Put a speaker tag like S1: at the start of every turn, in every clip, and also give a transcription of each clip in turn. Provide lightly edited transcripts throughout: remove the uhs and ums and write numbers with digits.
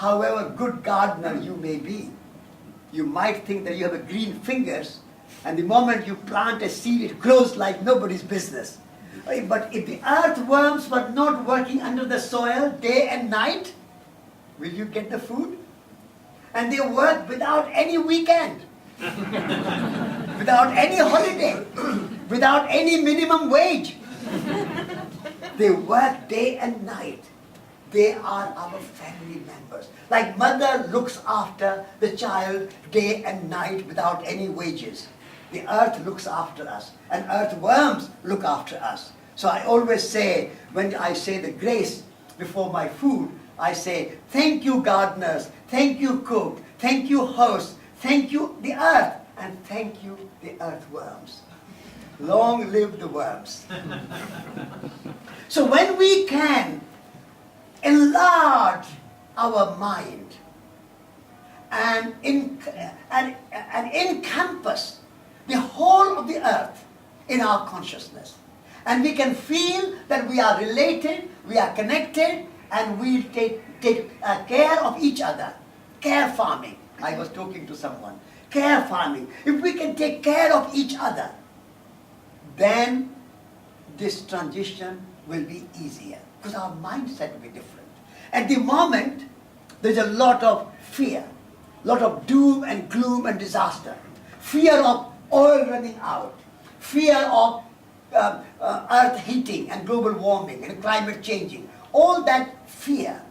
S1: however good gardener you may be, you might think that you have a green fingers, and the moment you plant a seed, it grows like nobody's business. But if the earthworms were not working under the soil day and night, will you get the food? And they work without any weekend, without any holiday, without any minimum wage. They work day and night. They are our family members. Like mother looks after the child day and night without any wages. The earth looks after us, and earthworms look after us. So I always say, when I say the grace before my food, I say, thank you gardeners, thank you cook, thank you host, thank you the earth, and thank you the earthworms. Long live the worms. So when we can enlarge our mind and encompass the whole of the earth in our consciousness, and we can feel that we are related, we are connected, and we take care of each other. Care farming. I was talking to someone. Care farming. If we can take care of each other, then this transition will be easier, because our mindset will be different. At the moment, there's a lot of fear, lot of doom and gloom and disaster. Fear of oil running out, fear of earth heating and global warming and climate changing, all that fear.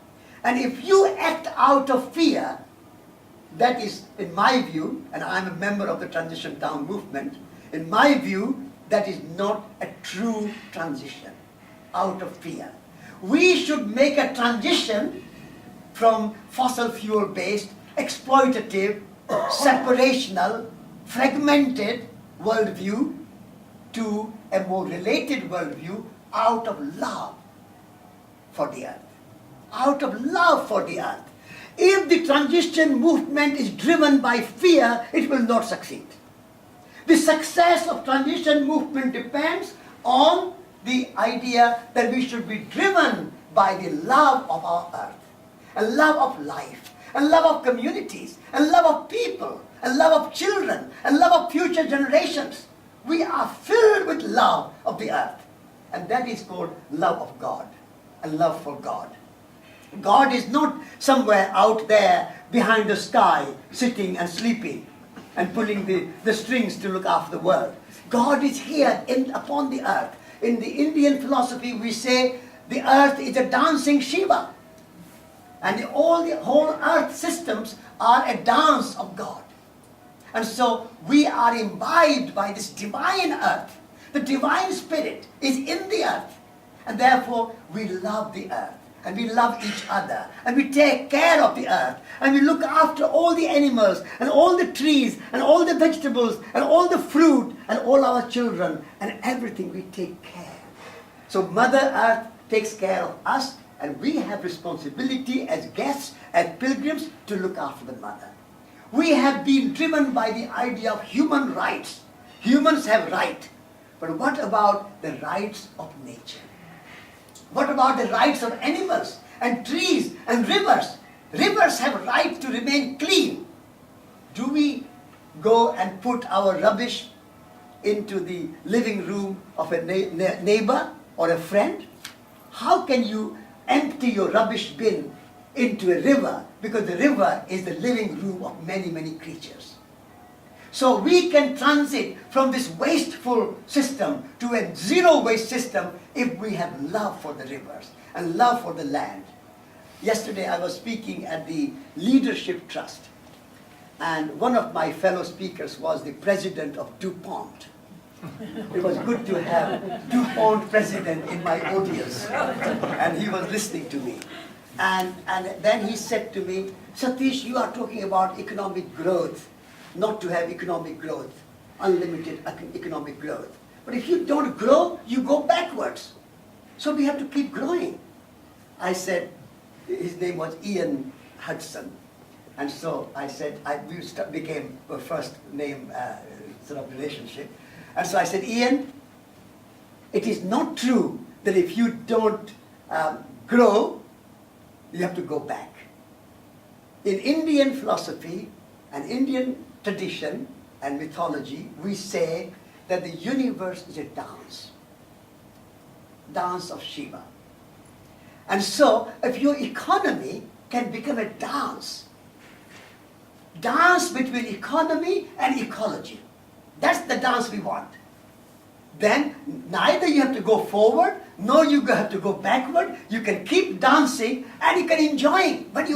S1: And if you act out of fear, that is, in my view, and I'm a member of the Transition Town movement, in my view, that is not a true transition out of fear. We should make a transition from fossil fuel based, exploitative, separational, fragmented worldview to a more related worldview out of love for the earth. Out of love for the earth. If the transition movement is driven by fear, it will not succeed. The success of transition movement depends on the idea that we should be driven by the love of our earth, and love of life, and love of communities, and love of people, and love of children, and love of future generations. We are filled with love of the earth, and that is called love of God, and love for God. God is not somewhere out there behind the sky, sitting and sleeping, and pulling the strings to look after the world. God is here upon the earth. In the Indian philosophy, we say the earth is a dancing Shiva. And all the whole earth systems are a dance of God. And so we are imbibed by this divine earth. The divine spirit is in the earth. And therefore we love the earth. And we love each other. And we take care of the earth. And we look after all the animals and all the trees and all the vegetables and all the fruit and all our children and everything. We take care. So Mother Earth takes care of us, and we have responsibility as guests, as pilgrims, to look after the Mother. We have been driven by the idea of human rights. Humans have rights. But what about the rights of nature? What about the rights of animals and trees and rivers? Rivers have a right to remain clean. Do we go and put our rubbish into the living room of a neighbor or a friend? How can you empty your rubbish bin into a river? Because the river is the living room of many, many creatures. So we can transit from this wasteful system to a zero waste system if we have love for the rivers and love for the land. Yesterday I was speaking at the Leadership Trust, and one of my fellow speakers was the president of DuPont. It was good to have DuPont president in my audience, and he was listening to me. And then he said to me, Satish, you are talking about economic growth, not to have economic growth, unlimited economic growth. But if you don't grow, you go backwards. So we have to keep growing. I said, his name was Ian Hudson. And so I said, we became a first name sort of relationship. And so I said, Ian, it is not true that if you don't grow, you have to go back. In Indian philosophy and Indian tradition and mythology, we say that the universe is a dance. Dance of Shiva. And so, if your economy can become a dance between economy and ecology, that's the dance we want. Then neither you have to go forward, nor you have to go backward. You can keep dancing and you can enjoy. When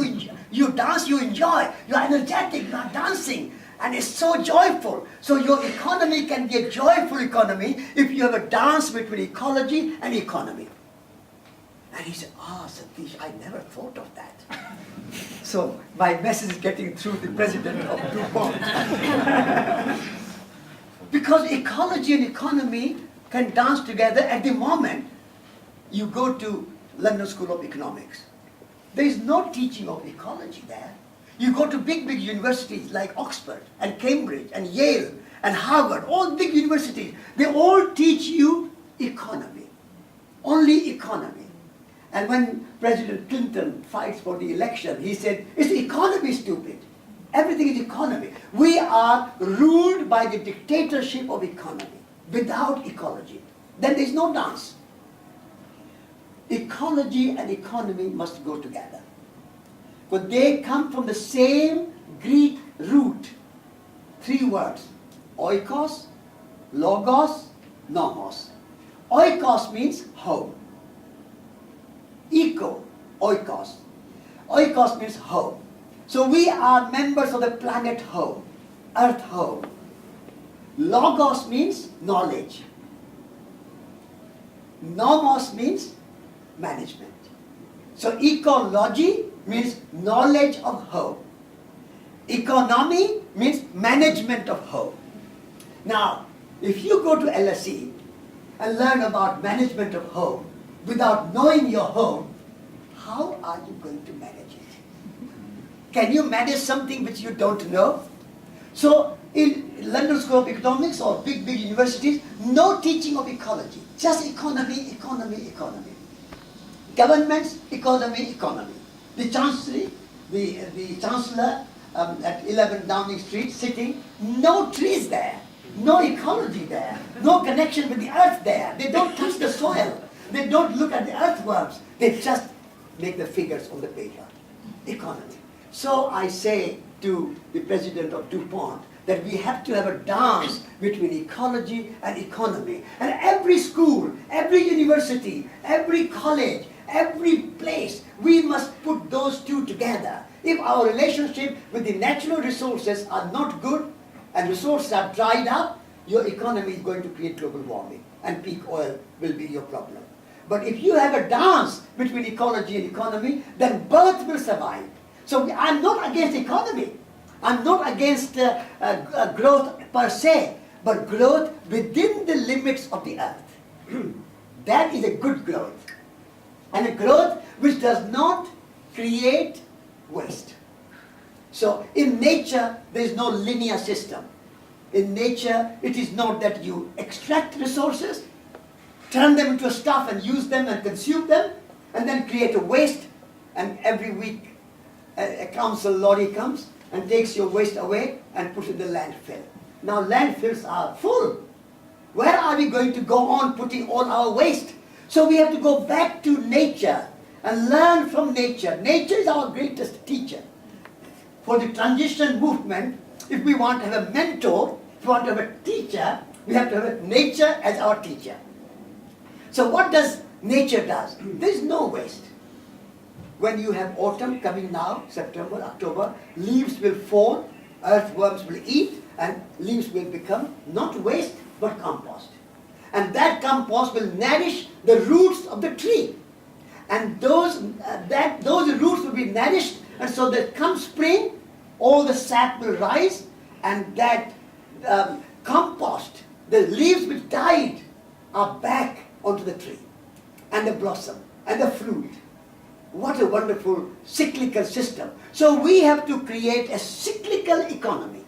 S1: you dance, you enjoy. You are energetic, you are dancing. And it's so joyful. So your economy can be a joyful economy if you have a dance between ecology and economy. And he said, Satish, I never thought of that. So my message is getting through the president of DuPont. Because ecology and economy can dance together. At the moment, you go to London School of Economics. There is no teaching of ecology there. You go to big universities like Oxford and Cambridge and Yale and Harvard, all big universities. They all teach you economy, only economy. And when President Clinton fights for the election, he said, is the economy stupid? Everything is economy. We are ruled by the dictatorship of economy, without ecology. Then there is no dance. Ecology and economy must go together. But they come from the same Greek root. 3 words. Oikos, logos, nomos. Oikos means home. Eco, oikos. Oikos means home. So we are members of the planet home, earth home. Logos means knowledge. Nomos means management. So ecology means knowledge of home. Economy means management of home. Now, if you go to LSE and learn about management of home without knowing your home, how are you going to manage it? Can you manage something which you don't know? So, in London School of Economics or big universities, no teaching of ecology. Just economy, economy, economy. Governments, economy, economy. The Chancellery, the Chancellor at 11 Downing Street sitting, no trees there, no ecology there, no connection with the earth there. They don't touch the soil. They don't look at the earthworms. They just make the figures on the paper. Economy. So I say to the president of DuPont that we have to have a dance between ecology and economy. And every school, every university, every college, every place, we must put those two together. If our relationship with the natural resources are not good and resources are dried up, your economy is going to create global warming and peak oil will be your problem. But if you have a dance between ecology and economy, then both will survive. So I'm not against economy. I'm not against growth per se, but growth within the limits of the earth. That is a good growth. And a growth which does not create waste. So in nature, there is no linear system. In nature, it is not that you extract resources, turn them into stuff and use them and consume them, and then create a waste, and every week a council lorry comes and takes your waste away and puts it in the landfill. Now landfills are full. Where are we going to go on putting all our waste? So we have to go back to nature and learn from nature. Nature is our greatest teacher. For the transition movement, if we want to have a mentor, if we want to have a teacher, we have to have nature as our teacher. So what does nature does? There is no waste. When you have autumn coming now, September, October, leaves will fall, earthworms will eat, and leaves will become not waste, but compost. And that compost will nourish the roots of the tree. And those roots will be nourished, and so that come spring, all the sap will rise, and that compost, the leaves which died, are back onto the tree, and the blossom, and the fruit. What a wonderful cyclical system. So we have to create a cyclical economy.